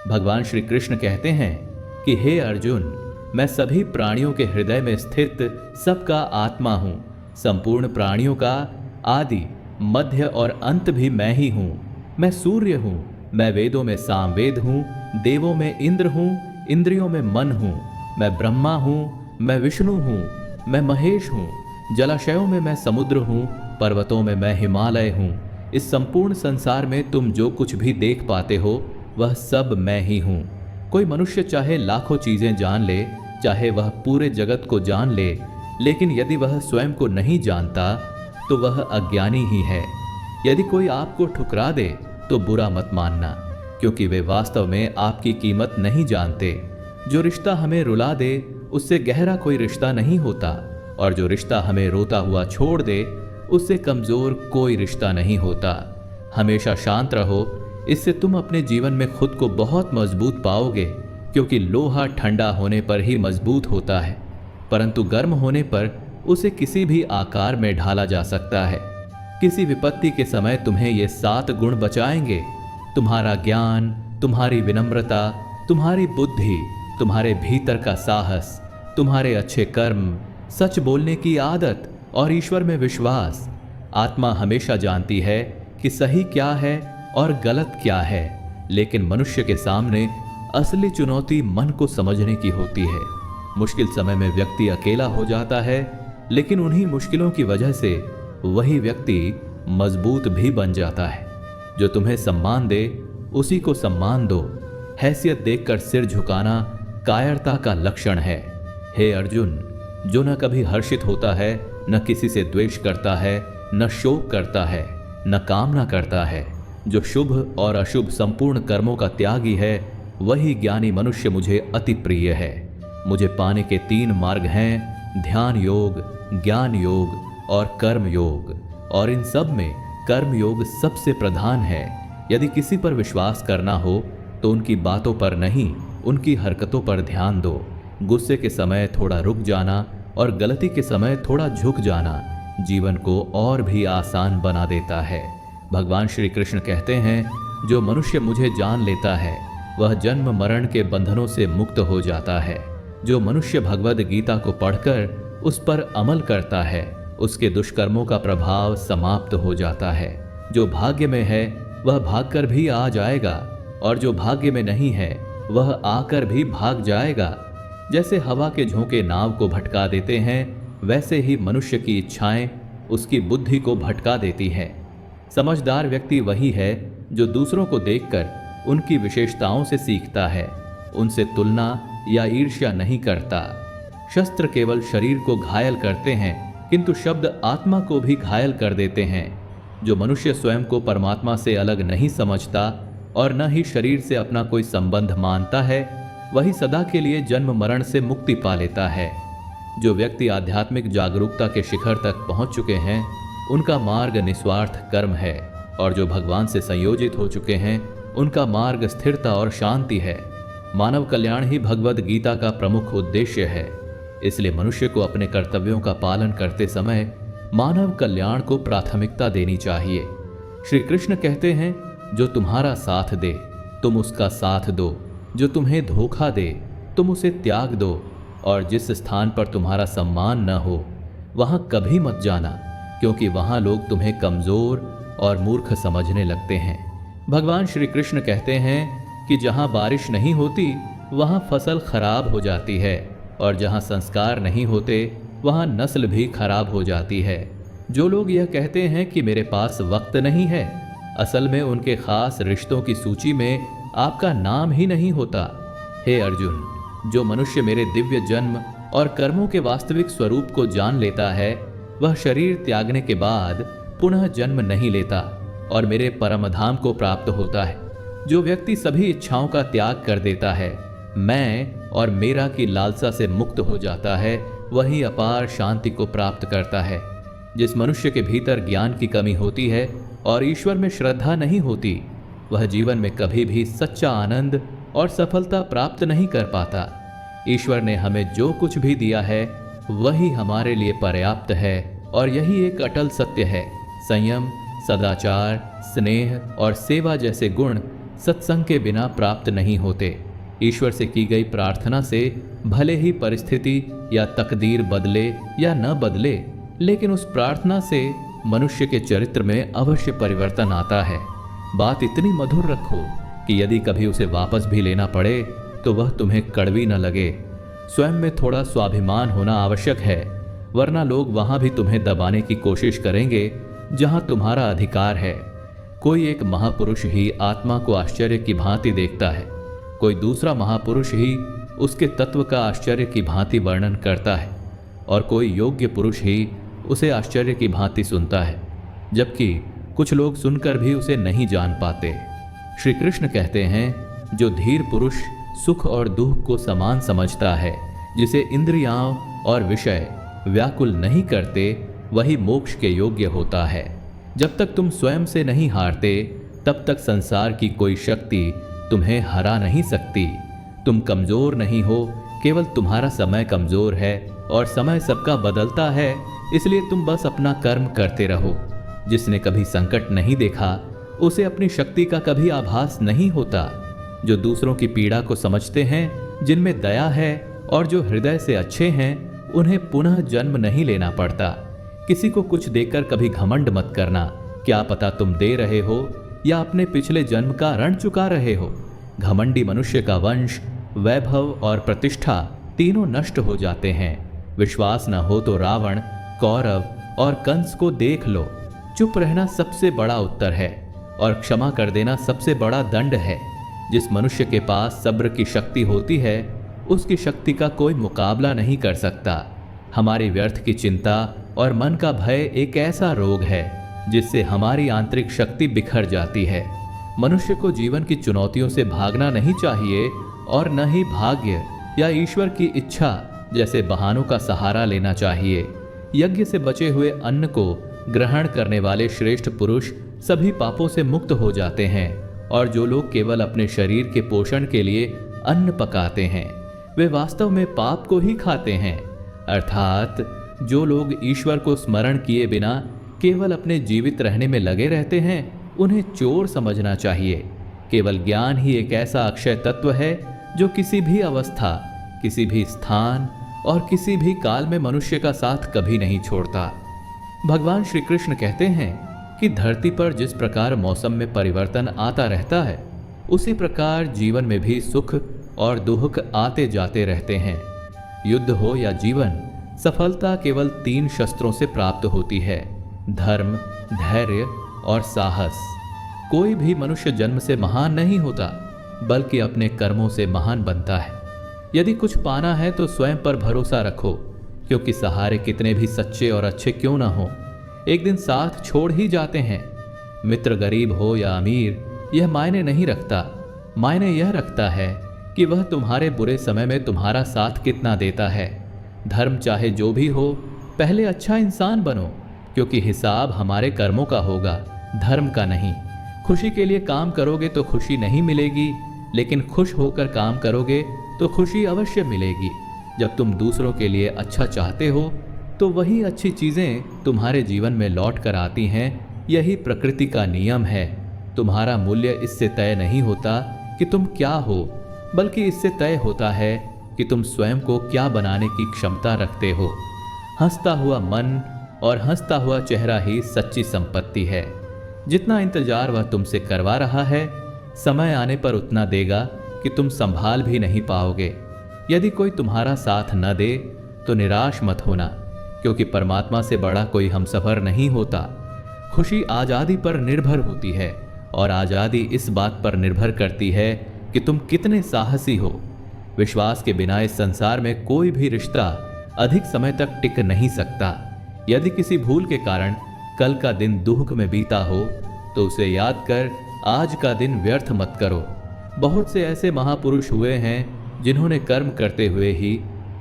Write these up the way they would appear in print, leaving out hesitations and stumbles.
भगवान श्री कृष्ण कहते हैं कि हे अर्जुन, मैं सभी प्राणियों के हृदय में स्थित सबका आत्मा हूं। संपूर्ण प्राणियों का आदि, मध्य और अंत भी मैं ही हूं। मैं सूर्य हूं, मैं वेदों में सामवेद हूं, देवों में इंद्र हूं, इंद्रियों में मन हूं। मैं ब्रह्मा हूं, मैं विष्णु हूं, मैं महेश हूं। जलाशयों में मैं समुद्र हूं, पर्वतों में मैं हिमालय हूं। इस संपूर्ण संसार में तुम जो कुछ भी देख पाते हो वह सब मैं ही हूं। कोई मनुष्य चाहे लाखों चीजें जान ले, चाहे वह पूरे जगत को जान ले, लेकिन यदि वह स्वयं को नहीं जानता तो वह अज्ञानी ही है। यदि कोई आपको ठुकरा दे तो बुरा मत मानना, क्योंकि वे वास्तव में आपकी कीमत नहीं जानते। जो रिश्ता हमें रुला दे उससे गहरा कोई रिश्ता नहीं होता, और जो रिश्ता हमें रोता हुआ छोड़ दे उससे कमजोर कोई रिश्ता नहीं होता। हमेशा शांत रहो, इससे तुम अपने जीवन में खुद को बहुत मजबूत पाओगे, क्योंकि लोहा ठंडा होने पर ही मजबूत होता है, परंतु गर्म होने पर उसे किसी भी आकार में ढाला जा सकता है। किसी विपत्ति के समय तुम्हें ये 7 गुण बचाएंगे: तुम्हारा ज्ञान, तुम्हारी विनम्रता, तुम्हारी बुद्धि, तुम्हारे भीतर का साहस, तुम्हारे अच्छे कर्म, सच बोलने की आदत और ईश्वर में विश्वास। आत्मा हमेशा जानती है कि सही क्या है और गलत क्या है, लेकिन मनुष्य के सामने असली चुनौती मन को समझने की होती है। मुश्किल समय में व्यक्ति अकेला हो जाता है, लेकिन उन्हीं मुश्किलों की वजह से वही व्यक्ति मजबूत भी बन जाता है। जो तुम्हें सम्मान दे उसी को सम्मान दो। हैसियत देखकर सिर झुकाना कायरता का लक्षण है। हे अर्जुन, जो न कभी हर्षित होता है, न किसी से द्वेष करता है, न शोक करता है, न कामना करता है, जो शुभ और अशुभ संपूर्ण कर्मों का त्यागी है, वही ज्ञानी मनुष्य मुझे अति प्रिय है। मुझे पाने के 3 मार्ग हैं: ध्यान योग, ज्ञान योग और कर्म योग, और इन सब में कर्म योग सबसे प्रधान है। यदि किसी पर विश्वास करना हो तो उनकी बातों पर नहीं, उनकी हरकतों पर ध्यान दो। गुस्से के समय थोड़ा रुक जाना और गलती के समय थोड़ा झुक जाना जीवन को और भी आसान बना देता है। भगवान श्री कृष्ण कहते हैं, जो मनुष्य मुझे जान लेता है वह जन्म मरण के बंधनों से मुक्त हो जाता है। जो मनुष्य भगवद गीता को पढ़कर उस पर अमल करता है, उसके दुष्कर्मों का प्रभाव समाप्त हो जाता है। जो भाग्य में है वह भागकर भी आ जाएगा, और जो भाग्य में नहीं है वह आकर भी भाग जाएगा। जैसे हवा के झोंके नाव को भटका देते हैं, वैसे ही मनुष्य की इच्छाएं उसकी बुद्धि को भटका देती हैं। समझदार व्यक्ति वही है जो दूसरों को देखकर उनकी विशेषताओं से सीखता है, उनसे तुलना या ईर्ष्या नहीं करता। शस्त्र केवल शरीर को घायल करते हैं, किंतु शब्द आत्मा को भी घायल कर देते हैं। जो मनुष्य स्वयं को परमात्मा से अलग नहीं समझता और न ही शरीर से अपना कोई संबंध मानता है, वही सदा के लिए जन्म मरण से मुक्ति पा लेता है। जो व्यक्ति आध्यात्मिक जागरूकता के शिखर तक पहुंच चुके हैं, उनका मार्ग निस्वार्थ कर्म है, और जो भगवान से संयोजित हो चुके हैं उनका मार्ग स्थिरता और शांति है। मानव कल्याण ही भगवद गीता का प्रमुख उद्देश्य है। इसलिए मनुष्य को अपने कर्तव्यों का पालन करते समय मानव कल्याण को प्राथमिकता देनी चाहिए। श्री कृष्ण कहते हैं, जो तुम्हारा साथ दे तुम उसका साथ दो, जो तुम्हें धोखा दे तुम उसे त्याग दो, और जिस स्थान पर तुम्हारा सम्मान न हो वहां कभी मत जाना, क्योंकि वहां लोग तुम्हें कमजोर और मूर्ख समझने लगते हैं। भगवान श्री कृष्ण कहते हैं कि जहां बारिश नहीं होती वहां फसल खराब हो जाती है, और जहां संस्कार नहीं होते वहां नस्ल भी खराब हो जाती है। जो लोग यह कहते हैं कि मेरे पास वक्त नहीं है, असल में उनके खास रिश्तों की सूची में आपका नाम ही नहीं होता। हे अर्जुन, जो मनुष्य मेरे दिव्य जन्म और कर्मों के वास्तविक स्वरूप को जान लेता है, वह शरीर त्यागने के बाद पुनः जन्म नहीं लेता और मेरे परम धाम को प्राप्त होता है। जो व्यक्ति सभी इच्छाओं का त्याग कर देता है, मैं और मेरा की लालसा से मुक्त हो जाता है, वही अपार शांति को प्राप्त करता है। जिस मनुष्य के भीतर ज्ञान की कमी होती है और ईश्वर में श्रद्धा नहीं होती, वह जीवन में कभी भी सच्चा आनंद और सफलता प्राप्त नहीं कर पाता। ईश्वर ने हमें जो कुछ भी दिया है वही हमारे लिए पर्याप्त है, और यही एक अटल सत्य है। संयम, सदाचार, स्नेह और सेवा जैसे गुण सत्संग के बिना प्राप्त नहीं होते। ईश्वर से की गई प्रार्थना से भले ही परिस्थिति या तकदीर बदले या न बदले, लेकिन उस प्रार्थना से मनुष्य के चरित्र में अवश्य परिवर्तन आता है। बात इतनी मधुर रखो कि यदि कभी उसे वापस भी लेना पड़े तो वह तुम्हें कड़वी न लगे। स्वयं में थोड़ा स्वाभिमान होना आवश्यक है, वरना लोग वहां भी तुम्हें दबाने की कोशिश करेंगे जहां तुम्हारा अधिकार है। कोई एक महापुरुष ही आत्मा को आश्चर्य की भांति देखता है, कोई दूसरा महापुरुष ही उसके तत्व का आश्चर्य की भांति वर्णन करता है, और कोई योग्य पुरुष ही उसे आश्चर्य की भांति सुनता है, जबकि कुछ लोग सुनकर भी उसे नहीं जान पाते। श्री कृष्ण कहते हैं, जो धीर पुरुष सुख और दुख को समान समझता है, जिसे इंद्रियां और विषय व्याकुल नहीं करते, वही मोक्ष के योग्य होता है। जब तक तुम स्वयं से नहीं हारते, तब तक संसार की कोई शक्ति तुम्हें हरा नहीं सकती। तुम कमजोर नहीं हो, केवल तुम्हारा समय कमजोर है, और समय सबका बदलता है, इसलिए तुम बस अपना कर्म करते रहो। जिसने कभी संकट नहीं देखा, उसे अपनी शक्ति का कभी आभास नहीं होता। जो दूसरों की पीड़ा को समझते हैं, जिनमें दया है और जो हृदय से अच्छे हैं, उन्हें पुनः जन्म नहीं लेना पड़ता। किसी को कुछ देकर कभी घमंड मत करना, क्या पता तुम दे रहे हो या अपने पिछले जन्म का ऋण चुका रहे हो। घमंडी मनुष्य का वंश, वैभव और प्रतिष्ठा तीनों नष्ट हो जाते हैं। विश्वास न हो तो रावण, कौरव और कंस को देख लो। चुप रहना सबसे बड़ा उत्तर है, और क्षमा कर देना सबसे बड़ा दंड है। जिस मनुष्य के पास सब्र की शक्ति होती है, उसकी शक्ति का कोई मुकाबला नहीं कर सकता। हमारी व्यर्थ की चिंता और मन का भय एक ऐसा रोग है जिससे हमारी आंतरिक शक्ति बिखर जाती है। मनुष्य को जीवन की चुनौतियों से भागना नहीं चाहिए, और न ही भाग्य या ईश्वर की इच्छा जैसे बहानों का सहारा लेना चाहिए। यज्ञ से बचे हुए अन्न को ग्रहण करने वाले श्रेष्ठ पुरुष सभी पापों से मुक्त हो जाते हैं, और जो लोग केवल अपने शरीर के पोषण के लिए अन्न पकाते हैं, वे वास्तव में पाप को ही खाते हैं। अर्थात जो लोग ईश्वर को स्मरण किए बिना केवल अपने जीवित रहने में लगे रहते हैं, उन्हें चोर समझना चाहिए। केवल ज्ञान ही एक ऐसा अक्षय तत्व है जो किसी भी अवस्था, किसी भी स्थान और किसी भी काल में मनुष्य का साथ कभी नहीं छोड़ता। भगवान श्री कृष्ण कहते हैं कि धरती पर जिस प्रकार मौसम में परिवर्तन आता रहता है, उसी प्रकार जीवन में भी सुख और दुख आते जाते रहते हैं। युद्ध हो या जीवन, सफलता केवल 3 शस्त्रों से प्राप्त होती है: धर्म, धैर्य और साहस। कोई भी मनुष्य जन्म से महान नहीं होता, बल्कि अपने कर्मों से महान बनता है। यदि कुछ पाना है तो स्वयं पर भरोसा रखो, क्योंकि सहारे कितने भी सच्चे और अच्छे क्यों ना हो, एक दिन साथ छोड़ ही जाते हैं। मित्र गरीब हो या अमीर, यह मायने नहीं रखता। मायने यह रखता है कि वह तुम्हारे बुरे समय में तुम्हारा साथ कितना देता है। धर्म चाहे जो भी हो, पहले अच्छा इंसान बनो, क्योंकि हिसाब हमारे कर्मों का होगा, धर्म का नहीं। खुशी के लिए काम करोगे तो खुशी नहीं मिलेगी, लेकिन खुश होकर काम करोगे तो खुशी अवश्य मिलेगी। जब तुम दूसरों के लिए अच्छा चाहते हो, तो वही अच्छी चीज़ें तुम्हारे जीवन में लौट कर आती हैं। यही प्रकृति का नियम है। तुम्हारा मूल्य इससे तय नहीं होता कि तुम क्या हो, बल्कि इससे तय होता है कि तुम स्वयं को क्या बनाने की क्षमता रखते हो। हंसता हुआ मन और हंसता हुआ चेहरा ही सच्ची संपत्ति है। जितना इंतजार वह तुमसे करवा रहा है, समय आने पर उतना देगा कि तुम संभाल भी नहीं पाओगे। यदि कोई तुम्हारा साथ न दे तो निराश मत होना, क्योंकि परमात्मा से बड़ा कोई हमसफर नहीं होता। खुशी आज़ादी पर निर्भर होती है, और आज़ादी इस बात पर निर्भर करती है कि तुम कितने साहसी हो। विश्वास के बिना इस संसार में कोई भी रिश्ता अधिक समय तक टिक नहीं सकता। यदि किसी भूल के कारण कल का दिन दुख में बीता हो, तो उसे याद कर आज का दिन व्यर्थ मत करो। बहुत से ऐसे महापुरुष हुए हैं जिन्होंने कर्म करते हुए ही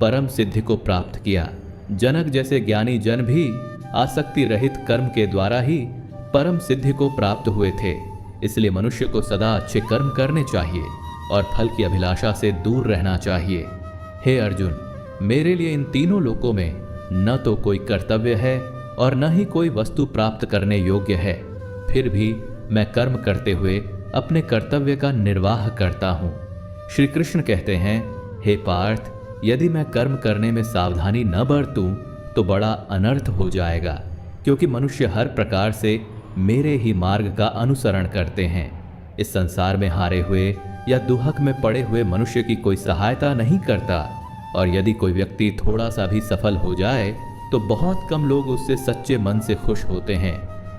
परम सिद्धि को प्राप्त किया। जनक जैसे ज्ञानी जन भी आसक्ति रहित कर्म के द्वारा ही परम सिद्धि को प्राप्त हुए थे। इसलिए मनुष्य को सदा अच्छे कर्म करने चाहिए और फल की अभिलाषा से दूर रहना चाहिए। हे अर्जुन, मेरे लिए इन तीनों लोकों में न तो कोई कर्तव्य है और न ही कोई वस्तु प्राप्त करने योग्य है। फिर भी मैं कर्म करते हुए अपने कर्तव्य का निर्वाह करता हूँ। श्री कृष्ण कहते हैं, हे पार्थ, यदि मैं कर्म करने में सावधानी न बरतूं तो बड़ा अनर्थ हो जाएगा, क्योंकि मनुष्य हर प्रकार से मेरे ही मार्ग का अनुसरण करते हैं। इस संसार में हारे हुए या दुहक में पड़े हुए मनुष्य की कोई सहायता नहीं करता, और यदि कोई व्यक्ति थोड़ा सा भी सफल हो जाए तो बहुत कम लोग उससे सच्चे मन से खुश होते हैं।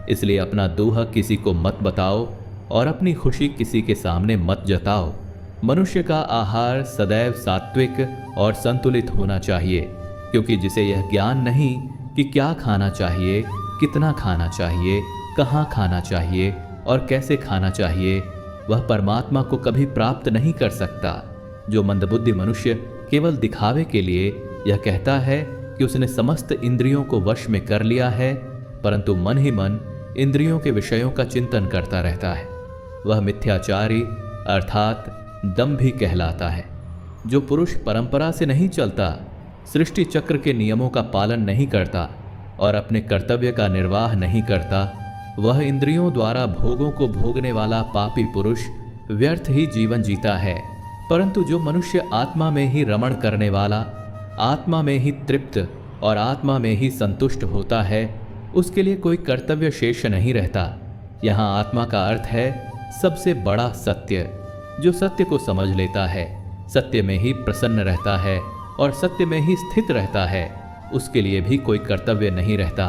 इसलिए अपना दुहक किसी को मत बताओ और अपनी खुशी किसी के सामने मत जताओ। मनुष्य का आहार सदैव सात्विक और संतुलित होना चाहिए, क्योंकि जिसे यह ज्ञान नहीं कि क्या खाना चाहिए, कितना खाना चाहिए, कहाँ खाना चाहिए और कैसे खाना चाहिए, वह परमात्मा को कभी प्राप्त नहीं कर सकता। जो मंदबुद्धि मनुष्य केवल दिखावे के लिए यह कहता है कि उसने समस्त इंद्रियों को वश में कर लिया है, परंतु मन ही मन इंद्रियों के विषयों का चिंतन करता रहता है, वह मिथ्याचारी अर्थात दंभी कहलाता है। जो पुरुष परंपरा से नहीं चलता, सृष्टि चक्र के नियमों का पालन नहीं करता और अपने कर्तव्य का निर्वाह नहीं करता, वह इंद्रियों द्वारा भोगों को भोगने वाला पापी पुरुष व्यर्थ ही जीवन जीता है। परंतु जो मनुष्य आत्मा में ही रमण करने वाला, आत्मा में ही तृप्त और आत्मा में ही संतुष्ट होता है, उसके लिए कोई कर्तव्य शेष नहीं रहता। यहाँ आत्मा का अर्थ है सबसे बड़ा सत्य। जो सत्य को समझ लेता है, सत्य में ही प्रसन्न रहता है और सत्य में ही स्थित रहता है, उसके लिए भी कोई कर्तव्य नहीं रहता।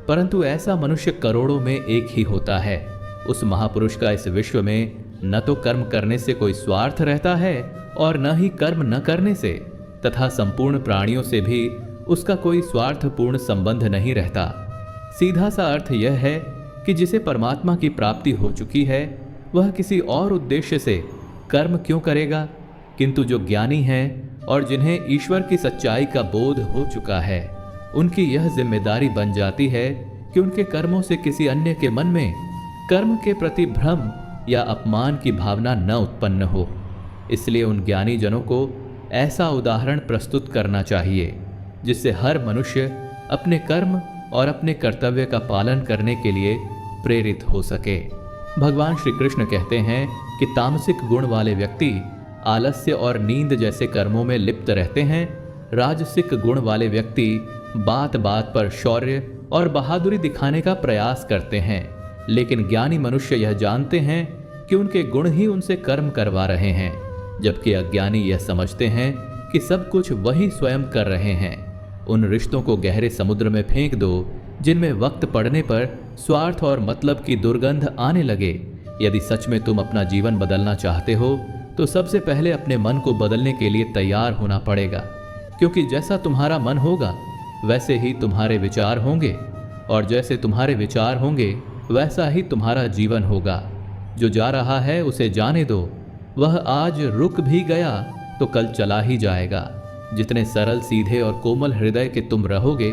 परंतु ऐसा मनुष्य करोड़ों में एक ही होता है। उस महापुरुष का इस विश्व में न तो कर्म करने से कोई स्वार्थ रहता है और न ही कर्म न करने से, तथा संपूर्ण प्राणियों से भी उसका कोई स्वार्थपूर्ण संबंध नहीं रहता। सीधा सा अर्थ यह है कि जिसे परमात्मा की प्राप्ति हो चुकी है, वह किसी और उद्देश्य से कर्म क्यों करेगा। किंतु जो ज्ञानी हैं और जिन्हें ईश्वर की सच्चाई का बोध हो चुका है, उनकी यह जिम्मेदारी बन जाती है कि उनके कर्मों से किसी अन्य के मन में कर्म के प्रति भ्रम या अपमान की भावना न उत्पन्न हो। इसलिए उन ज्ञानी जनों को ऐसा उदाहरण प्रस्तुत करना चाहिए जिससे हर मनुष्य अपने कर्म और अपने कर्तव्य का पालन करने के लिए प्रेरित हो सके। भगवान श्री कृष्ण कहते हैं कि तामसिक गुण वाले व्यक्ति आलस्य और नींद जैसे कर्मों में लिप्त रहते हैं। राजसिक गुण वाले व्यक्ति बात बात पर शौर्य और बहादुरी दिखाने का प्रयास करते हैं, लेकिन ज्ञानी मनुष्य यह जानते हैं कि उनके गुण ही उनसे कर्म करवा रहे हैं, जबकि अज्ञानी यह समझते हैं कि सब कुछ वही स्वयं कर रहे हैं। उन रिश्तों को गहरे समुद्र में फेंक दो जिनमें वक्त पड़ने पर स्वार्थ और मतलब की दुर्गंध आने लगे। यदि सच में तुम अपना जीवन बदलना चाहते हो तो सबसे पहले अपने मन को बदलने के लिए तैयार होना पड़ेगा, क्योंकि जैसा तुम्हारा मन होगा वैसे ही तुम्हारे विचार होंगे, और जैसे तुम्हारे विचार होंगे वैसा ही तुम्हारा जीवन होगा। जो जा रहा है उसे जाने दो, वह आज रुक भी गया तो कल चला ही जाएगा। जितने सरल सीधे और कोमल हृदय के तुम रहोगे,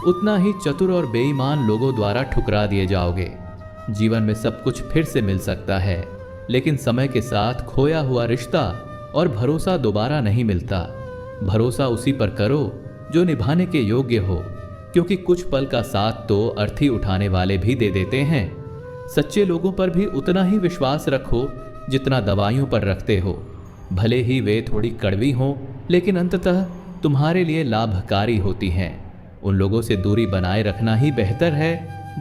उतना ही चतुर और बेईमान लोगों द्वारा ठुकरा दिए जाओगे। जीवन में सब कुछ फिर से मिल सकता है, लेकिन समय के साथ खोया हुआ रिश्ता और भरोसा दोबारा नहीं मिलता। भरोसा उसी पर करो जो निभाने के योग्य हो, क्योंकि कुछ पल का साथ तो अर्थी उठाने वाले भी दे देते हैं। सच्चे लोगों पर भी उतना ही विश्वास रखो जितना दवाइयों पर रखते हो। भले ही वे थोड़ी कड़वी हों, लेकिन अंततः तुम्हारे लिए लाभकारी होती हैं। उन लोगों से दूरी बनाए रखना ही बेहतर है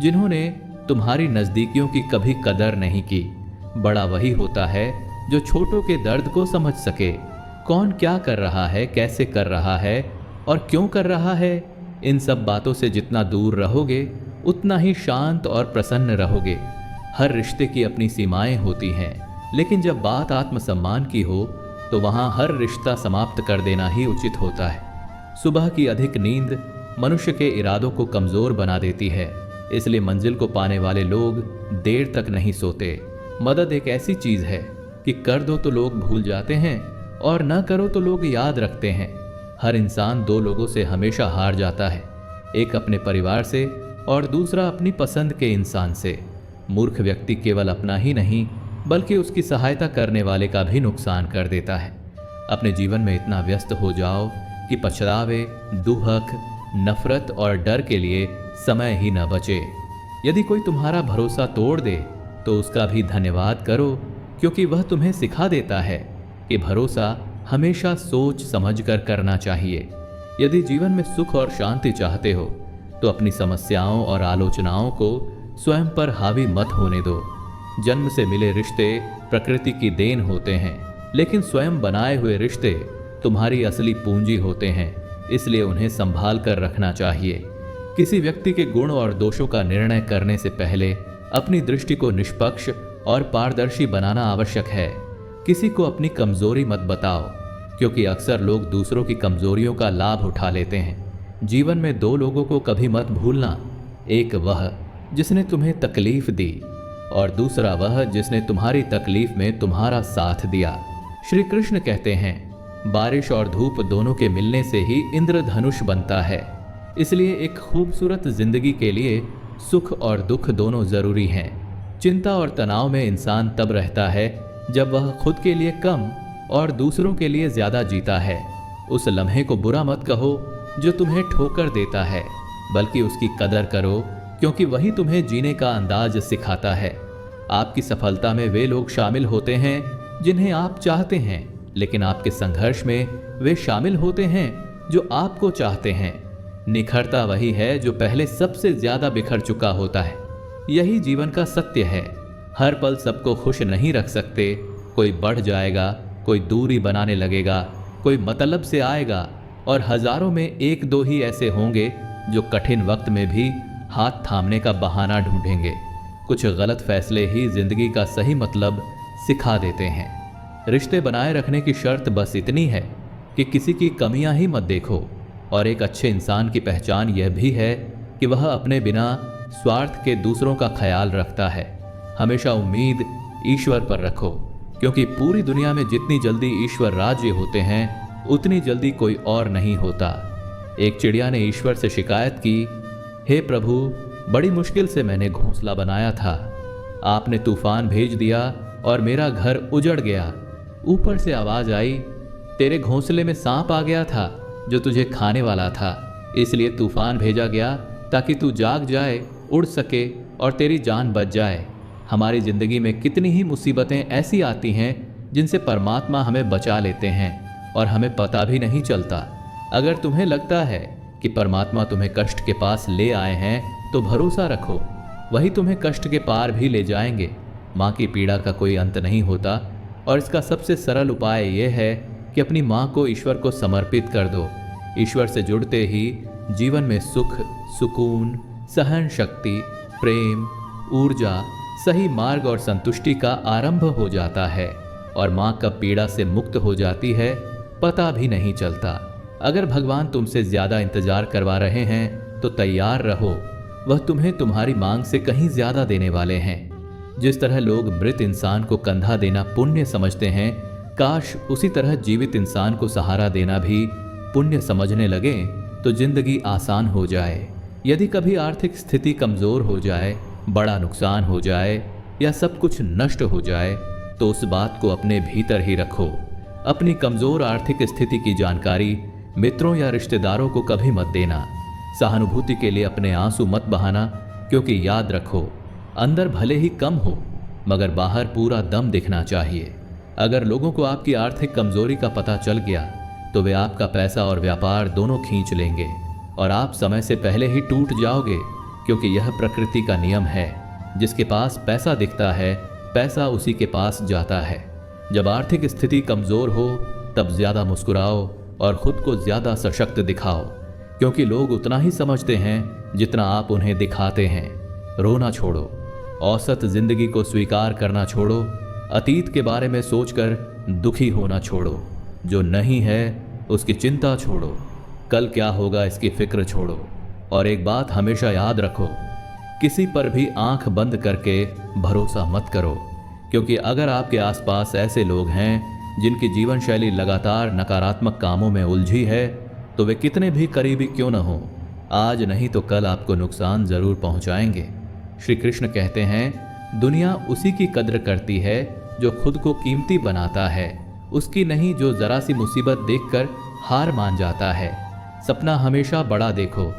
जिन्होंने तुम्हारी नज़दीकियों की कभी कदर नहीं की। बड़ा वही होता है जो छोटों के दर्द को समझ सके। कौन क्या कर रहा है, कैसे कर रहा है और क्यों कर रहा है, इन सब बातों से जितना दूर रहोगे उतना ही शांत और प्रसन्न रहोगे। हर रिश्ते की अपनी सीमाएं होती हैं, लेकिन जब बात आत्मसम्मान की हो तो वहाँ हर रिश्ता समाप्त कर देना ही उचित होता है। सुबह की अधिक नींद मनुष्य के इरादों को कमज़ोर बना देती है, इसलिए मंजिल को पाने वाले लोग देर तक नहीं सोते। मदद एक ऐसी चीज़ है कि कर दो तो लोग भूल जाते हैं और न करो तो लोग याद रखते हैं। हर इंसान दो लोगों से हमेशा हार जाता है, एक अपने परिवार से और दूसरा अपनी पसंद के इंसान से। मूर्ख व्यक्ति केवल अपना ही नहीं बल्कि उसकी सहायता करने वाले का भी नुकसान कर देता है। अपने जीवन में इतना व्यस्त हो जाओ कि पछतावे, दुहक, नफरत और डर के लिए समय ही न बचे। यदि कोई तुम्हारा भरोसा तोड़ दे तो उसका भी धन्यवाद करो, क्योंकि वह तुम्हें सिखा देता है कि भरोसा हमेशा सोच समझकर करना चाहिए। यदि जीवन में सुख और शांति चाहते हो तो अपनी समस्याओं और आलोचनाओं को स्वयं पर हावी मत होने दो। जन्म से मिले रिश्ते प्रकृति की देन होते हैं, लेकिन स्वयं बनाए हुए रिश्ते तुम्हारी असली पूंजी होते हैं, इसलिए उन्हें संभाल कर रखना चाहिए। किसी व्यक्ति के गुण और दोषों का निर्णय करने से पहले अपनी दृष्टि को निष्पक्ष और पारदर्शी बनाना आवश्यक है। किसी को अपनी कमजोरी मत बताओ, क्योंकि अक्सर लोग दूसरों की कमजोरियों का लाभ उठा लेते हैं। जीवन में दो लोगों को कभी मत भूलना, एक वह जिसने तुम्हें तकलीफ दी और दूसरा वह जिसने तुम्हारी तकलीफ में तुम्हारा साथ दिया। श्री कृष्ण कहते हैं, बारिश और धूप दोनों के मिलने से ही इंद्रधनुष बनता है। इसलिए एक खूबसूरत जिंदगी के लिए सुख और दुख दोनों जरूरी हैं। चिंता और तनाव में इंसान तब रहता है जब वह खुद के लिए कम और दूसरों के लिए ज्यादा जीता है। उस लम्हे को बुरा मत कहो जो तुम्हें ठोकर देता है, बल्कि उसकी कदर करो, क्योंकि वही तुम्हें जीने का अंदाज सिखाता है। आपकी सफलता में वे लोग शामिल होते हैं जिन्हें आप चाहते हैं, लेकिन आपके संघर्ष में वे शामिल होते हैं जो आपको चाहते हैं। निखरता वही है जो पहले सबसे ज्यादा बिखर चुका होता है। यही जीवन का सत्य है। हर पल सबको खुश नहीं रख सकते। कोई बढ़ जाएगा, कोई दूरी बनाने लगेगा, कोई मतलब से आएगा, और हजारों में एक दो ही ऐसे होंगे जो कठिन वक्त में भी हाथ थामने का बहाना ढूंढेंगे। कुछ गलत फैसले ही जिंदगी का सही मतलब सिखा देते हैं। रिश्ते बनाए रखने की शर्त बस इतनी है कि किसी की कमियां ही मत देखो, और एक अच्छे इंसान की पहचान यह भी है कि वह अपने बिना स्वार्थ के दूसरों का ख्याल रखता है। हमेशा उम्मीद ईश्वर पर रखो, क्योंकि पूरी दुनिया में जितनी जल्दी ईश्वर राज्य होते हैं उतनी जल्दी कोई और नहीं होता। एक चिड़िया ने ईश्वर से शिकायत की, हे प्रभु, बड़ी मुश्किल से मैंने घोंसला बनाया था, आपने तूफान भेज दिया और मेरा घर उजड़ गया। ऊपर से आवाज आई, तेरे घोंसले में सांप आ गया था जो तुझे खाने वाला था, इसलिए तूफान भेजा गया ताकि तू जाग जाए, उड़ सके और तेरी जान बच जाए। हमारी जिंदगी में कितनी ही मुसीबतें ऐसी आती हैं जिनसे परमात्मा हमें बचा लेते हैं और हमें पता भी नहीं चलता। अगर तुम्हें लगता है कि परमात्मा तुम्हें कष्ट के पास ले आए हैं तो भरोसा रखो, वही तुम्हें कष्ट के पार भी ले जाएंगे। माँ की पीड़ा का कोई अंत नहीं होता, और इसका सबसे सरल उपाय यह है कि अपनी माँ को ईश्वर को समर्पित कर दो। ईश्वर से जुड़ते ही जीवन में सुख, सुकून, सहन शक्ति, प्रेम, ऊर्जा, सही मार्ग और संतुष्टि का आरंभ हो जाता है, और माँ कब पीड़ा से मुक्त हो जाती है पता भी नहीं चलता। अगर भगवान तुमसे ज्यादा इंतजार करवा रहे हैं तो तैयार रहो, वह तुम्हें तुम्हारी मांग से कहीं ज्यादा देने वाले हैं। जिस तरह लोग मृत इंसान को कंधा देना पुण्य समझते हैं, काश उसी तरह जीवित इंसान को सहारा देना भी पुण्य समझने लगे तो जिंदगी आसान हो जाए। यदि कभी आर्थिक स्थिति कमजोर हो जाए, बड़ा नुकसान हो जाए या सब कुछ नष्ट हो जाए, तो उस बात को अपने भीतर ही रखो। अपनी कमजोर आर्थिक स्थिति की जानकारी मित्रों या रिश्तेदारों को कभी मत देना। सहानुभूति के लिए अपने आंसू मत बहाना, क्योंकि याद रखो, अंदर भले ही कम हो मगर बाहर पूरा दम दिखना चाहिए। अगर लोगों को आपकी आर्थिक कमजोरी का पता चल गया तो वे आपका पैसा और व्यापार दोनों खींच लेंगे और आप समय से पहले ही टूट जाओगे, क्योंकि यह प्रकृति का नियम है। जिसके पास पैसा दिखता है, पैसा उसी के पास जाता है। जब आर्थिक स्थिति कमजोर हो तब ज्यादा मुस्कुराओ और खुद को ज्यादा सशक्त दिखाओ, क्योंकि लोग उतना ही समझते हैं जितना आप उन्हें दिखाते हैं। रोना छोड़ो, औसत जिंदगी को स्वीकार करना छोड़ो, अतीत के बारे में सोचकर दुखी होना छोड़ो, जो नहीं है उसकी चिंता छोड़ो, कल क्या होगा इसकी फिक्र छोड़ो। और एक बात हमेशा याद रखो, किसी पर भी आंख बंद करके भरोसा मत करो, क्योंकि अगर आपके आसपास ऐसे लोग हैं जिनकी जीवन शैली लगातार नकारात्मक कामों में उलझी है, तो वे कितने भी करीबी क्यों न हो, आज नहीं तो कल आपको नुकसान जरूर पहुंचाएंगे। श्री कृष्ण कहते हैं, दुनिया उसी की कद्र करती है जो खुद को कीमती बनाता है, उसकी नहीं जो जरा सी मुसीबत देखकर हार मान जाता है। सपना हमेशा बड़ा देखो,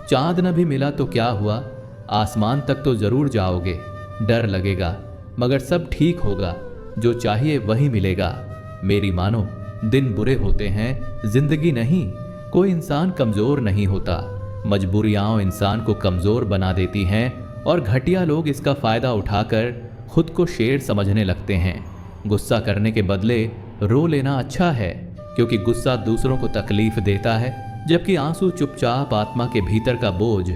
चांद न भी मिला तो क्या हुआ, आसमान तक तो जरूर जाओगे। डर लगेगा मगर सब ठीक होगा, जो चाहिए वही मिलेगा। मेरी मानो, दिन बुरे होते हैं, जिंदगी नहीं। कोई इंसान कमजोर नहीं होता, मजबूरियां इंसान को कमजोर बना देती हैं और घटिया लोग इसका फायदा उठाकर खुद को शेर समझने लगते हैं। गुस्सा करने के बदले रो लेना अच्छा है, क्योंकि गुस्सा दूसरों को तकलीफ देता है, जबकि आंसू चुपचाप आत्मा के भीतर का बोझ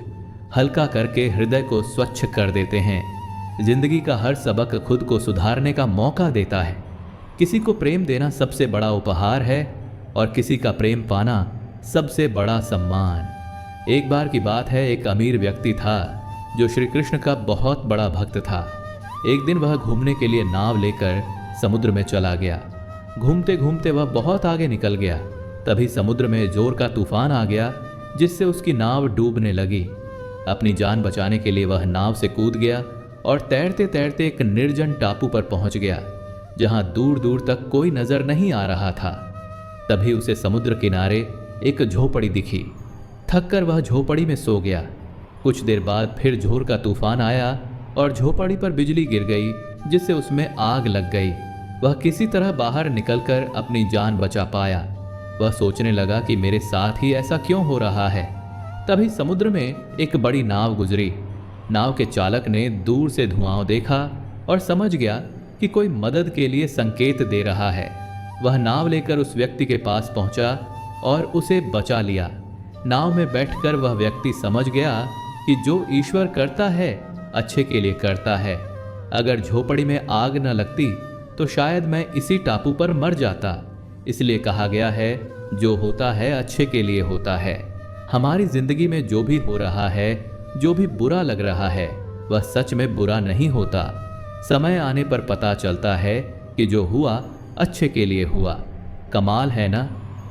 हल्का करके हृदय को स्वच्छ कर देते हैं। जिंदगी का हर सबक खुद को सुधारने का मौका देता है। किसी को प्रेम देना सबसे बड़ा उपहार है और किसी का प्रेम पाना सबसे बड़ा सम्मान। एक बार की बात है, एक अमीर व्यक्ति था जो श्री कृष्ण का बहुत बड़ा भक्त था। एक दिन वह घूमने के लिए नाव लेकर समुद्र में चला गया। घूमते घूमते वह बहुत आगे निकल गया। तभी समुद्र में जोर का तूफान आ गया, जिससे उसकी नाव डूबने लगी। अपनी जान बचाने के लिए वह नाव से कूद गया और तैरते तैरते एक निर्जन टापू पर पहुंच गया, जहां दूर दूर तक कोई नजर नहीं आ रहा था। तभी उसे समुद्र किनारे एक झोपड़ी दिखी। थककर वह झोपड़ी में सो गया। कुछ देर बाद फिर जोर का तूफान आया और झोपड़ी पर बिजली गिर गई, जिससे उसमें आग लग गई। वह किसी तरह बाहर निकलकर अपनी जान बचा पाया। वह सोचने लगा कि मेरे साथ ही ऐसा क्यों हो रहा है। तभी समुद्र में एक बड़ी नाव गुजरी। नाव के चालक ने दूर से धुआं देखा और समझ गया कि कोई मदद के लिए संकेत दे रहा है। वह नाव लेकर उस व्यक्ति के पास पहुंचा और उसे बचा लिया। नाव में बैठकर वह व्यक्ति समझ गया कि जो ईश्वर करता है अच्छे के लिए करता है। अगर झोपड़ी में आग न लगती तो शायद मैं इसी टापू पर मर जाता। इसलिए कहा गया है, जो होता है अच्छे के लिए होता है। हमारी जिंदगी में जो भी हो रहा है, जो भी बुरा लग रहा है, वह सच में बुरा नहीं होता। समय आने पर पता चलता है कि जो हुआ अच्छे के लिए हुआ। कमाल है ना,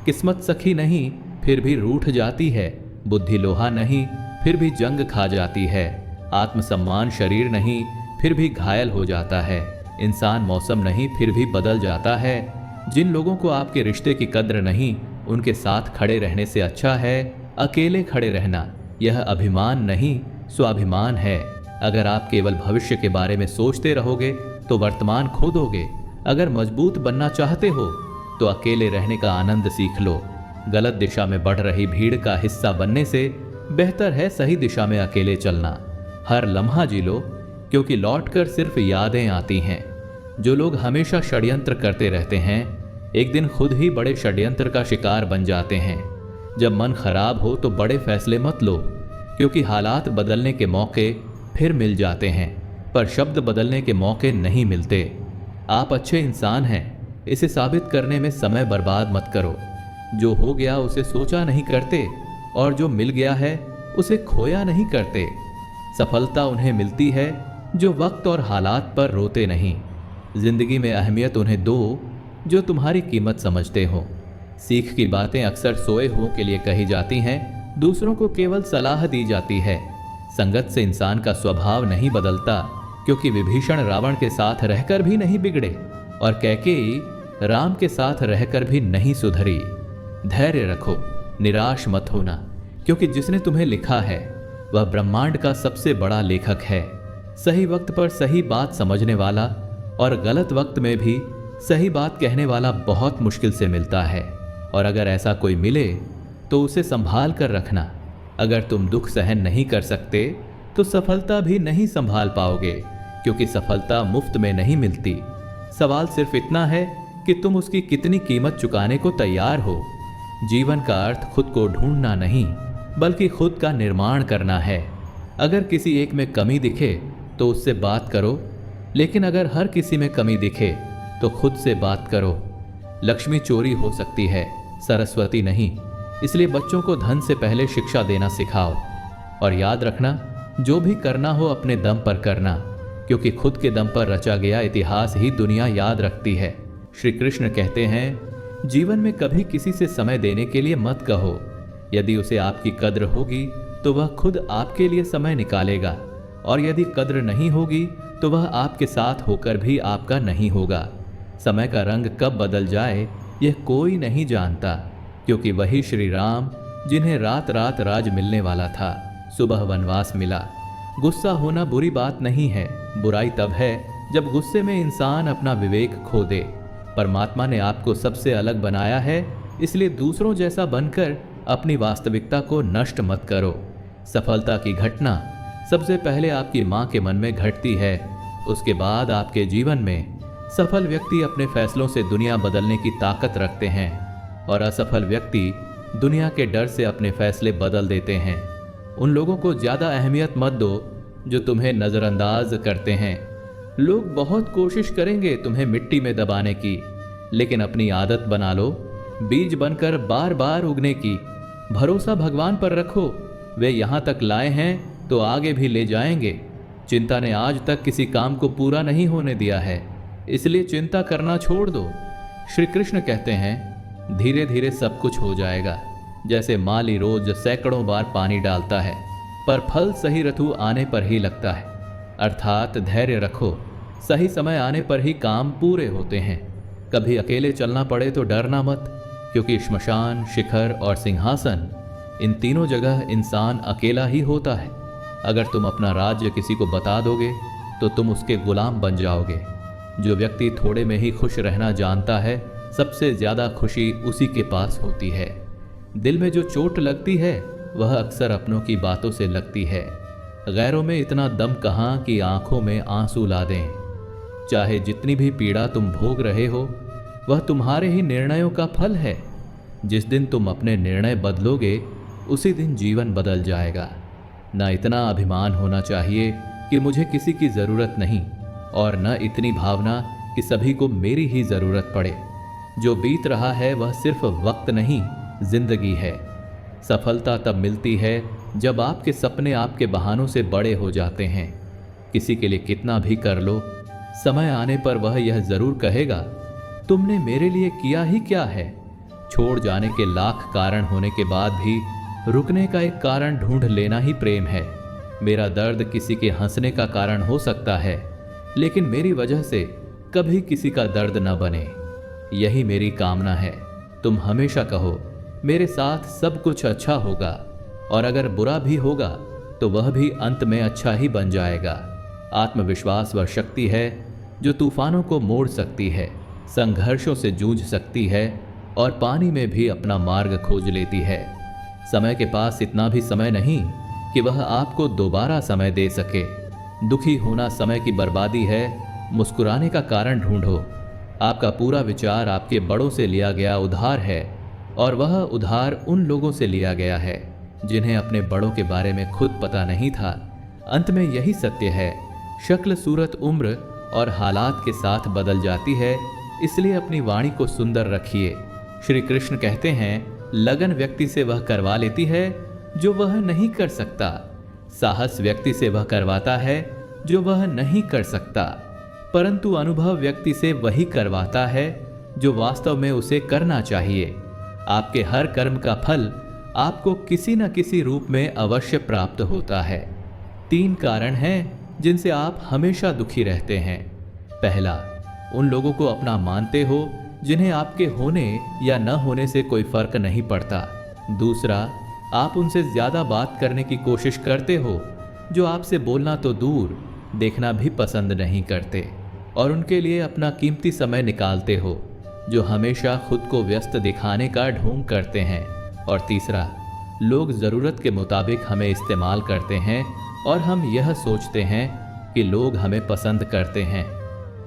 किस्मत सखी नहीं फिर भी रूठ जाती है, बुद्धि लोहा नहीं फिर भी जंग खा जाती है, आत्मसम्मान शरीर नहीं फिर भी घायल हो जाता है, इंसान मौसम नहीं फिर भी बदल जाता है। जिन लोगों को आपके रिश्ते की कद्र नहीं, उनके साथ खड़े रहने से अच्छा है अकेले खड़े रहना। यह अभिमान नहीं, स्वाभिमान है। अगर आप केवल भविष्य के बारे में सोचते रहोगे तो वर्तमान खो दोगे। अगर मजबूत बनना चाहते हो तो अकेले रहने का आनंद सीख लो। गलत दिशा में बढ़ रही भीड़ का हिस्सा बनने से बेहतर है सही दिशा में अकेले चलना। हर लम्हा जी लो, क्योंकि लौटकर सिर्फ यादें आती हैं। जो लोग हमेशा षड्यंत्र करते रहते हैं, एक दिन खुद ही बड़े षड्यंत्र का शिकार बन जाते हैं। जब मन खराब हो तो बड़े फैसले मत लो, क्योंकि हालात बदलने के मौके फिर मिल जाते हैं, पर शब्द बदलने के मौके नहीं मिलते। आप अच्छे इंसान हैं, इसे साबित करने में समय बर्बाद मत करो। जो हो गया उसे सोचा नहीं करते, और जो मिल गया है उसे खोया नहीं करते। सफलता उन्हें मिलती है जो वक्त और हालात पर रोते नहीं। जिंदगी में अहमियत उन्हें दो जो तुम्हारी कीमत समझते हो। सीख की बातें अक्सर सोए हुओं के लिए कही जाती हैं, दूसरों को केवल सलाह दी जाती है। संगत से इंसान का स्वभाव नहीं बदलता, क्योंकि विभीषण रावण के साथ रहकर भी नहीं बिगड़े और कैकेयी राम के साथ रहकर भी नहीं सुधरी। धैर्य रखो, निराश मत होना, क्योंकि जिसने तुम्हें लिखा है वह ब्रह्मांड का सबसे बड़ा लेखक है। सही वक्त पर सही बात समझने वाला और गलत वक्त में भी सही बात कहने वाला बहुत मुश्किल से मिलता है, और अगर ऐसा कोई मिले तो उसे संभाल कर रखना। अगर तुम दुख सहन नहीं कर सकते तो सफलता भी नहीं संभाल पाओगे, क्योंकि सफलता मुफ्त में नहीं मिलती। सवाल सिर्फ इतना है कि तुम उसकी कितनी कीमत चुकाने को तैयार हो। जीवन का अर्थ खुद को ढूंढना नहीं, बल्कि खुद का निर्माण करना है। अगर किसी एक में कमी दिखे तो उससे बात करो, लेकिन अगर हर किसी में कमी दिखे तो खुद से बात करो। लक्ष्मी चोरी हो सकती है, सरस्वती नहीं। इसलिए बच्चों को धन से पहले शिक्षा देना सिखाओ। और याद रखना, जो भी करना हो अपने दम पर करना, क्योंकि खुद के दम पर रचा गया इतिहास ही दुनिया याद रखती है। श्री कृष्ण कहते हैं, जीवन में कभी किसी से समय देने के लिए मत कहो। यदि उसे आपकी कद्र होगी तो वह खुद आपके लिए समय निकालेगा, और यदि कद्र नहीं होगी तो वह आपके साथ होकर भी आपका नहीं होगा। समय का रंग कब बदल जाए यह कोई नहीं जानता, क्योंकि वही श्री राम जिन्हें रात रात राज मिलने वाला था, सुबह वनवास मिला। गुस्सा होना बुरी बात नहीं है, बुराई तब है जब गुस्से में इंसान अपना विवेक खो दे। परमात्मा ने आपको सबसे अलग बनाया है, इसलिए दूसरों जैसा बनकर अपनी वास्तविकता को नष्ट मत करो। सफलता की घटना सबसे पहले आपकी मां के मन में घटती है, उसके बाद आपके जीवन में। सफल व्यक्ति अपने फैसलों से दुनिया बदलने की ताकत रखते हैं और असफल व्यक्ति दुनिया के डर से अपने फैसले बदल देते हैं। उन लोगों को ज्यादा अहमियत मत दो जो तुम्हें नजरअंदाज करते हैं। लोग बहुत कोशिश करेंगे तुम्हें मिट्टी में दबाने की, लेकिन अपनी आदत बना लो बीज बनकर बार बार उगने की। भरोसा भगवान पर रखो, वे यहां तक लाए हैं तो आगे भी ले जाएंगे। चिंता ने आज तक किसी काम को पूरा नहीं होने दिया है, इसलिए चिंता करना छोड़ दो। श्री कृष्ण कहते हैं धीरे धीरे सब कुछ हो जाएगा। जैसे माली रोज सैकड़ों बार पानी डालता है, पर फल सही ऋतु आने पर ही लगता है। अर्थात धैर्य रखो, सही समय आने पर ही काम पूरे होते हैं। कभी अकेले चलना पड़े तो डरना मत, क्योंकि श्मशान, शिखर और सिंहासन, इन तीनों जगह इंसान अकेला ही होता है। अगर तुम अपना राज्य किसी को बता दोगे तो तुम उसके गुलाम बन जाओगे। जो व्यक्ति थोड़े में ही खुश रहना जानता है, सबसे ज्यादा खुशी उसी के पास होती है। दिल में जो चोट लगती है वह अक्सर अपनों की बातों से लगती है। गैरों में इतना दम कहाँ कि आंखों में आंसू ला दें। चाहे जितनी भी पीड़ा तुम भोग रहे हो, वह तुम्हारे ही निर्णयों का फल है। जिस दिन तुम अपने निर्णय बदलोगे, उसी दिन जीवन बदल जाएगा। न इतना अभिमान होना चाहिए कि मुझे किसी की ज़रूरत नहीं, और न इतनी भावना कि सभी को मेरी ही ज़रूरत पड़े। जो बीत रहा है वह सिर्फ वक्त नहीं, जिंदगी है। सफलता तब मिलती है जब आपके सपने आपके बहानों से बड़े हो जाते हैं। किसी के लिए कितना भी कर लो, समय आने पर वह यह ज़रूर कहेगा, तुमने मेरे लिए किया ही क्या है। छोड़ जाने के लाख कारण होने के बाद भी रुकने का एक कारण ढूंढ लेना ही प्रेम है। मेरा दर्द किसी के हंसने का कारण हो सकता है, लेकिन मेरी वजह से कभी किसी का दर्द न बने, यही मेरी कामना है। तुम हमेशा कहो मेरे साथ सब कुछ अच्छा होगा, और अगर बुरा भी होगा तो वह भी अंत में अच्छा ही बन जाएगा। आत्मविश्वास वह शक्ति है जो तूफानों को मोड़ सकती है, संघर्षों से जूझ सकती है और पानी में भी अपना मार्ग खोज लेती है। समय के पास इतना भी समय नहीं कि वह आपको दोबारा समय दे सके। दुखी होना समय की बर्बादी है, मुस्कुराने का कारण ढूंढो। आपका पूरा विचार आपके बड़ों से लिया गया उधार है, और वह उधार उन लोगों से लिया गया है जिन्हें अपने बड़ों के बारे में खुद पता नहीं था। अंत में यही सत्य है, शक्ल, सूरत, उम्र और हालात के साथ बदल जाती है, इसलिए अपनी वाणी को सुंदर रखिए। श्री कृष्ण कहते हैं लगन व्यक्ति से वह करवा लेती है जो वह नहीं कर सकता, साहस व्यक्ति से वह करवाता है जो वह नहीं कर सकता, परंतु अनुभव व्यक्ति से वही करवाता है जो वास्तव में उसे करना चाहिए। आपके हर कर्म का फल आपको किसी न किसी रूप में अवश्य प्राप्त होता है। 3 कारण हैं जिनसे आप हमेशा दुखी रहते हैं। पहला, उन लोगों को अपना मानते हो जिन्हें आपके होने या न होने से कोई फर्क नहीं पड़ता। दूसरा, आप उनसे ज्यादा बात करने की कोशिश करते हो जो आपसे बोलना तो दूर, देखना भी पसंद नहीं करते, और उनके लिए अपना कीमती समय निकालते हो जो हमेशा खुद को व्यस्त दिखाने का ढोंग करते हैं। और तीसरा, लोग ज़रूरत के मुताबिक हमें इस्तेमाल करते हैं और हम यह सोचते हैं कि लोग हमें पसंद करते हैं।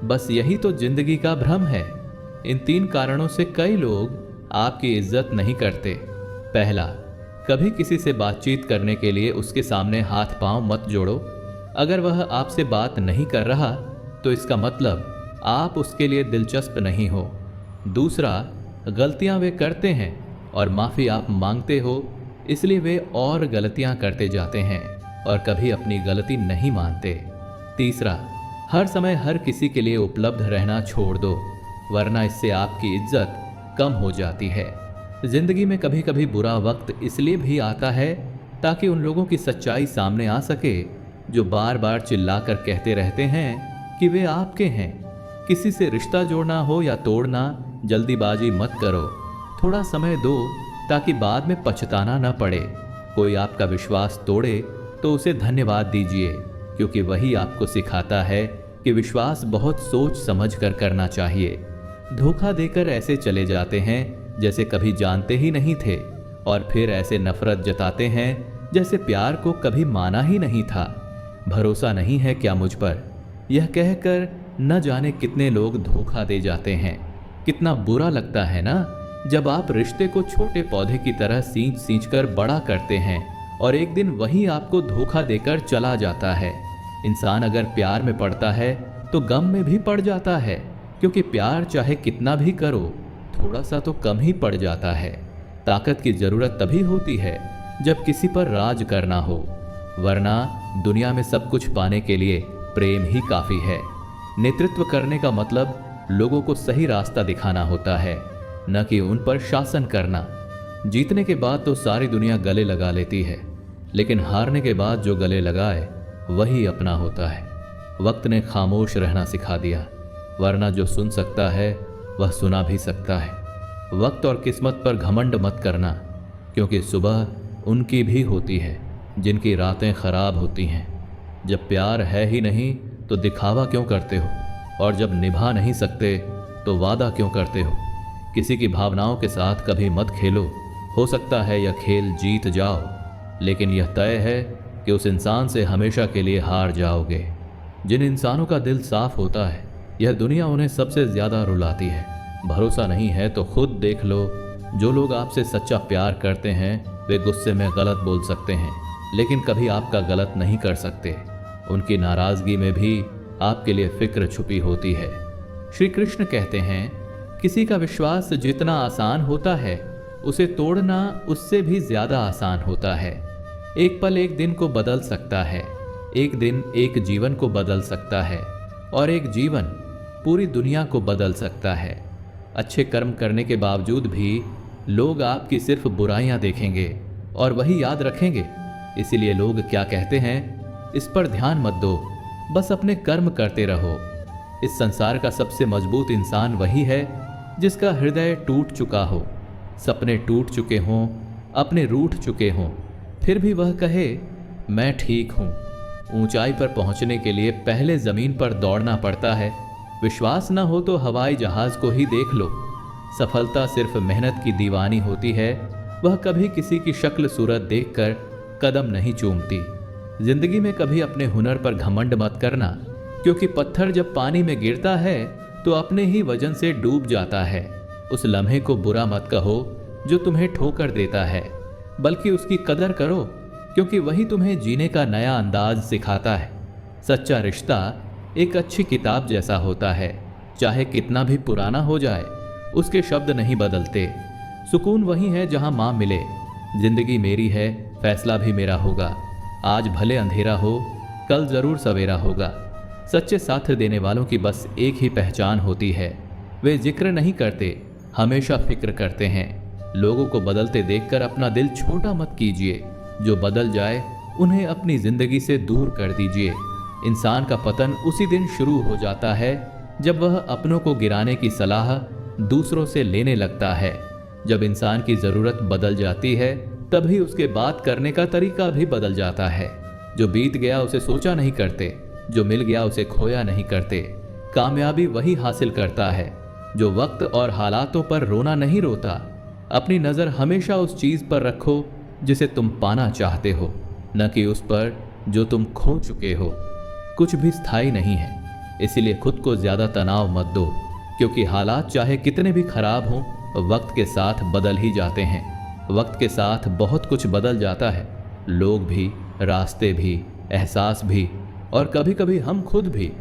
बस यही तो जिंदगी का भ्रम है। इन 3 कारणों से कई लोग आपकी इज्जत नहीं करते। पहला, कभी किसी से बातचीत करने के लिए उसके सामने हाथ पांव मत जोड़ो। अगर वह आपसे बात नहीं कर रहा तो इसका मतलब आप उसके लिए दिलचस्प नहीं हो। दूसरा, गलतियां वे करते हैं और माफ़ी आप मांगते हो, इसलिए वे और गलतियां करते जाते हैं और कभी अपनी गलती नहीं मानते। तीसरा, हर समय हर किसी के लिए उपलब्ध रहना छोड़ दो, वरना इससे आपकी इज्जत कम हो जाती है। जिंदगी में कभी कभी बुरा वक्त इसलिए भी आता है ताकि उन लोगों की सच्चाई सामने आ सके जो बार बार चिल्लाकर कहते रहते हैं कि वे आपके हैं। किसी से रिश्ता जोड़ना हो या तोड़ना, जल्दीबाजी मत करो, थोड़ा समय दो ताकि बाद में पछताना न पड़े। कोई आपका विश्वास तोड़े तो उसे धन्यवाद दीजिए, क्योंकि वही आपको सिखाता है कि विश्वास बहुत सोच समझ कर करना चाहिए। धोखा देकर ऐसे चले जाते हैं जैसे कभी जानते ही नहीं थे, और फिर ऐसे नफरत जताते हैं जैसे प्यार को कभी माना ही नहीं था। भरोसा नहीं है क्या मुझ पर, यह कहकर न जाने कितने लोग धोखा दे जाते हैं। कितना बुरा लगता है ना जब आप रिश्ते को छोटे पौधे की तरह सींच सींच कर बड़ा करते हैं और एक दिन वही आपको धोखा देकर चला जाता है। इंसान अगर प्यार में पड़ता है तो गम में भी पड़ जाता है, क्योंकि प्यार चाहे कितना भी करो थोड़ा सा तो कम ही पड़ जाता है। ताकत की जरूरत तभी होती है जब किसी पर राज करना हो, वरना दुनिया में सब कुछ पाने के लिए प्रेम ही काफी है। नेतृत्व करने का मतलब लोगों को सही रास्ता दिखाना होता है, न कि उन पर शासन करना। जीतने के बाद तो सारी दुनिया गले लगा लेती है, लेकिन हारने के बाद जो गले लगाए वही अपना होता है। वक्त ने खामोश रहना सिखा दिया, वरना जो सुन सकता है वह सुना भी सकता है। वक्त और किस्मत पर घमंड मत करना, क्योंकि सुबह उनकी भी होती है जिनकी रातें खराब होती हैं। जब प्यार है ही नहीं तो दिखावा क्यों करते हो, और जब निभा नहीं सकते तो वादा क्यों करते हो। किसी की भावनाओं के साथ कभी मत खेलो। हो सकता है यह खेल जीत जाओ, लेकिन यह तय है कि उस इंसान से हमेशा के लिए हार जाओगे। जिन इंसानों का दिल साफ होता है यह दुनिया उन्हें सबसे ज्यादा रुलाती है। भरोसा नहीं है तो खुद देख लो, जो लोग आपसे सच्चा प्यार करते हैं वे गुस्से में गलत बोल सकते हैं, लेकिन कभी आपका गलत नहीं कर सकते। उनकी नाराजगी में भी आपके लिए फिक्र छुपी होती है। श्री कृष्ण कहते हैं, किसी का विश्वास जितना आसान होता है उसे तोड़ना उससे भी ज्यादा आसान होता है। एक पल एक दिन को बदल सकता है, एक दिन एक जीवन को बदल सकता है, और एक जीवन पूरी दुनिया को बदल सकता है। अच्छे कर्म करने के बावजूद भी लोग आपकी सिर्फ बुराइयां देखेंगे और वही याद रखेंगे। इसीलिए लोग क्या कहते हैं, इस पर ध्यान मत दो, बस अपने कर्म करते रहो। इस संसार का सबसे मजबूत इंसान वही है जिसका हृदय टूट चुका हो, सपने टूट चुके हों, अपने रूठ चुके हों, फिर भी वह कहे मैं ठीक हूँ। ऊंचाई पर पहुंचने के लिए पहले जमीन पर दौड़ना पड़ता है। विश्वास न हो तो हवाई जहाज को ही देख लो। सफलता सिर्फ मेहनत की दीवानी होती है, वह कभी किसी की शक्ल सूरत देखकर कदम नहीं चूमती। जिंदगी में कभी अपने हुनर पर घमंड मत करना, क्योंकि पत्थर जब पानी में गिरता है तो अपने ही वजन से डूब जाता है। उस लम्हे को बुरा मत कहो जो तुम्हें ठोकर देता है, बल्कि उसकी कदर करो, क्योंकि वही तुम्हें जीने का नया अंदाज सिखाता है। सच्चा रिश्ता एक अच्छी किताब जैसा होता है, चाहे कितना भी पुराना हो जाए उसके शब्द नहीं बदलते। सुकून वही है जहां मां मिले। जिंदगी मेरी है, फैसला भी मेरा होगा। आज भले अंधेरा हो, कल जरूर सवेरा होगा। सच्चे साथ देने वालों की बस एक ही पहचान होती है, वे जिक्र नहीं करते, हमेशा फिक्र करते हैं। लोगों को बदलते देखकर अपना दिल छोटा मत कीजिए। जो बदल जाए उन्हें अपनी जिंदगी से दूर कर दीजिए। इंसान का पतन उसी दिन शुरू हो जाता है जब वह अपनों को गिराने की सलाह दूसरों से लेने लगता है। जब इंसान की जरूरत बदल जाती है तभी उसके बात करने का तरीका भी बदल जाता है। जो बीत गया उसे सोचा नहीं करते, जो मिल गया उसे खोया नहीं करते। कामयाबी वही हासिल करता है जो वक्त और हालातों पर रोना नहीं रोता। अपनी नजर हमेशा उस चीज पर रखो जिसे तुम पाना चाहते हो, न कि उस पर जो तुम खो चुके हो। कुछ भी स्थायी नहीं है, इसीलिए खुद को ज्यादा तनाव मत दो, क्योंकि हालात चाहे कितने भी खराब हों वक्त के साथ बदल ही जाते हैं। वक्त के साथ बहुत कुछ बदल जाता है, लोग भी, रास्ते भी, एहसास भी, और कभी कभी हम खुद भी।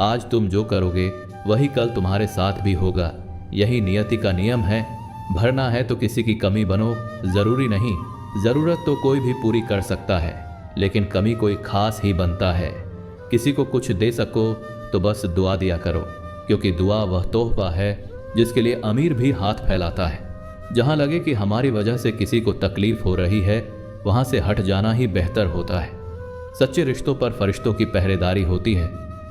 आज तुम जो करोगे वही कल तुम्हारे साथ भी होगा। यही नियति का नियम है। भरना है तो किसी की कमी बनो, जरूरी नहीं। जरूरत तो कोई भी पूरी कर सकता है, लेकिन कमी कोई खास ही बनता है। किसी को कुछ दे सको तो बस दुआ दिया करो, क्योंकि दुआ वह तोहफा है जिसके लिए अमीर भी हाथ फैलाता है। जहां लगे कि हमारी वजह से किसी को तकलीफ हो रही है, वहां से हट जाना ही बेहतर होता है। सच्चे रिश्तों पर फरिश्तों की पहरेदारी होती है।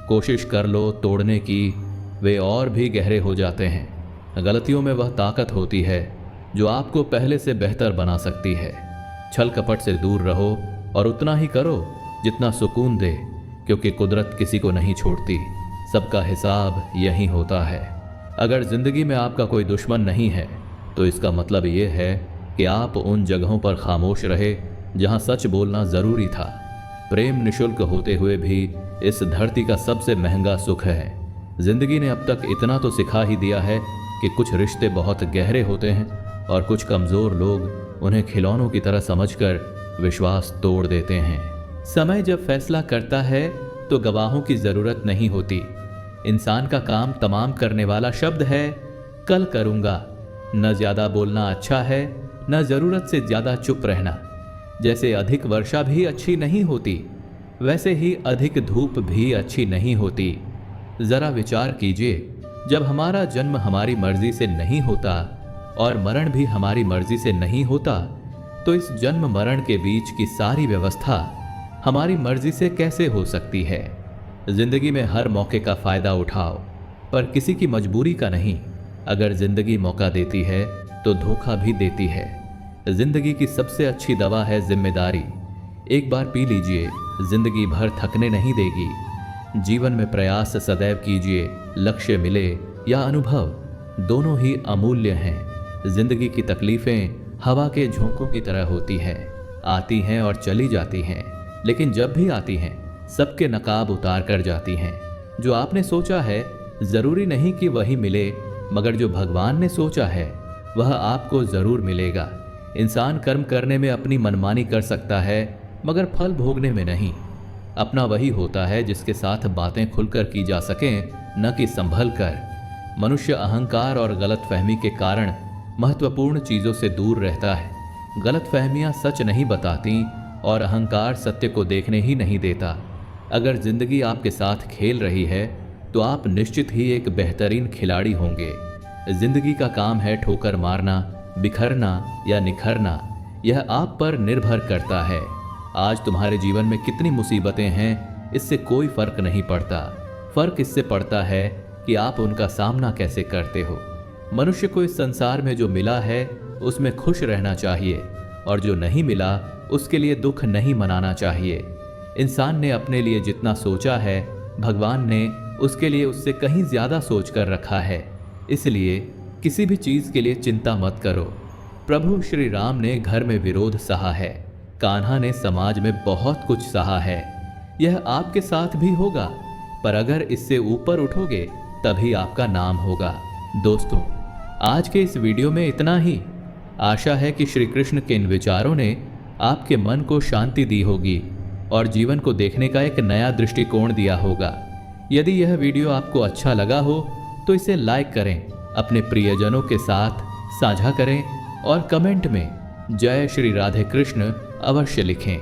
कोशिश कर लो तोड़ने की, वे और भी गहरे हो जाते हैं। गलतियों में वह ताकत होती है जो आपको पहले से बेहतर बना सकती है। छल कपट से दूर रहो और उतना ही करो जितना सुकून दे, क्योंकि कुदरत किसी को नहीं छोड़ती, सबका हिसाब यही होता है। अगर जिंदगी में आपका कोई दुश्मन नहीं है तो इसका मतलब ये है कि आप उन जगहों पर खामोश रहे जहां सच बोलना जरूरी था। प्रेम निशुल्क होते हुए भी इस धरती का सबसे महंगा सुख है। जिंदगी ने अब तक इतना तो सिखा ही दिया है कि कुछ रिश्ते बहुत गहरे होते हैं और कुछ कमजोर लोग उन्हें खिलौनों की तरह समझकर विश्वास तोड़ देते हैं। समय जब फैसला करता है तो गवाहों की जरूरत नहीं होती। इंसान का काम तमाम करने वाला शब्द है कल करूंगा। न ज्यादा बोलना अच्छा है, न जरूरत से ज्यादा चुप रहना। जैसे अधिक वर्षा भी अच्छी नहीं होती, वैसे ही अधिक धूप भी अच्छी नहीं होती। जरा विचार कीजिए, जब हमारा जन्म हमारी मर्जी से नहीं होता और मरण भी हमारी मर्जी से नहीं होता, तो इस जन्म मरण के बीच की सारी व्यवस्था हमारी मर्जी से कैसे हो सकती है। जिंदगी में हर मौके का फायदा उठाओ, पर किसी की मजबूरी का नहीं। अगर जिंदगी मौका देती है तो धोखा भी देती है। जिंदगी की सबसे अच्छी दवा है जिम्मेदारी। एक बार पी लीजिए, जिंदगी भर थकने नहीं देगी। जीवन में प्रयास सदैव कीजिए, लक्ष्य मिले या अनुभव, दोनों ही अमूल्य हैं। जिंदगी की तकलीफें हवा के झोंकों की तरह होती हैं, आती हैं और चली जाती हैं, लेकिन जब भी आती हैं सबके नकाब उतार कर जाती हैं। जो आपने सोचा है जरूरी नहीं कि वही मिले, मगर जो भगवान ने सोचा है वह आपको जरूर मिलेगा। इंसान कर्म करने में अपनी मनमानी कर सकता है, मगर फल भोगने में नहीं। अपना वही होता है जिसके साथ बातें खुलकर की जा सकें, न कि संभल कर। मनुष्य अहंकार और गलतफहमी के कारण महत्वपूर्ण चीजों से दूर रहता है। गलतफहमियां सच नहीं बताती और अहंकार सत्य को देखने ही नहीं देता। अगर जिंदगी आपके साथ खेल रही है तो आप निश्चित ही एक बेहतरीन खिलाड़ी होंगे। जिंदगी का काम है ठोकर मारना, बिखरना या निखरना, यह आप पर निर्भर करता है। आज तुम्हारे जीवन में कितनी मुसीबतें हैं, इससे कोई फर्क नहीं पड़ता। फर्क इससे पड़ता है कि आप उनका सामना कैसे करते हो। मनुष्य को इस संसार में जो मिला है उसमें खुश रहना चाहिए, और जो नहीं मिला उसके लिए दुख नहीं मनाना चाहिए। इंसान ने अपने लिए जितना सोचा है, भगवान ने उसके लिए उससे कहीं ज्यादा सोच कर रखा है। इसलिए किसी भी चीज के लिए चिंता मत करो। प्रभु श्री राम ने घर में विरोध सहा है, कान्हा ने समाज में बहुत कुछ सहा है। यह आपके साथ भी होगा, पर अगर इससे ऊपर उठोगे तभी आपका नाम होगा। दोस्तों, आज के इस वीडियो में इतना ही। आशा है कि श्री कृष्ण के इन विचारों ने आपके मन को शांति दी होगी और जीवन को देखने का एक नया दृष्टिकोण दिया होगा। यदि यह वीडियो आपको अच्छा लगा हो तो इसे लाइक करें, अपने प्रियजनों के साथ साझा करें और कमेंट में जय श्री राधे कृष्ण अवश्य लिखें।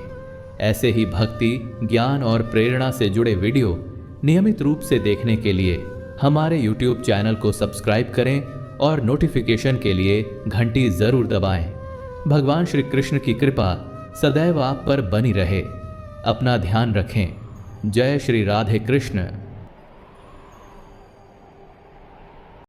ऐसे ही भक्ति, ज्ञान और प्रेरणा से जुड़े वीडियो नियमित रूप से देखने के लिए हमारे YouTube चैनल को सब्सक्राइब करें और नोटिफिकेशन के लिए घंटी जरूर दबाएं। भगवान श्री कृष्ण की कृपा सदैव आप पर बनी रहे। अपना ध्यान रखें। जय श्री राधे कृष्ण।